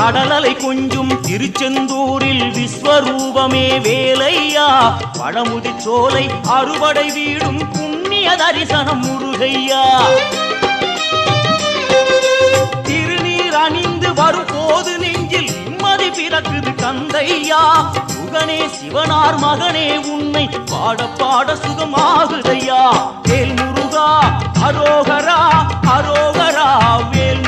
கடலலை கொஞ்சும் திருச்செந்தூரில் விஸ்வரூபமே வேலையா பழமுதி சோலை அறுபடை வீடும் புண்ணிய தரிசனம் முருகையா திருநீர் அணிந்து வரும் போது நெஞ்சில் நிம்மதி பிறக்குது கந்தையா சுகனே சிவனார் மகனே உன்னை பாட பாட சுகமாகுதையா வேல் முருகா அரோகரா அரோகரா வேல்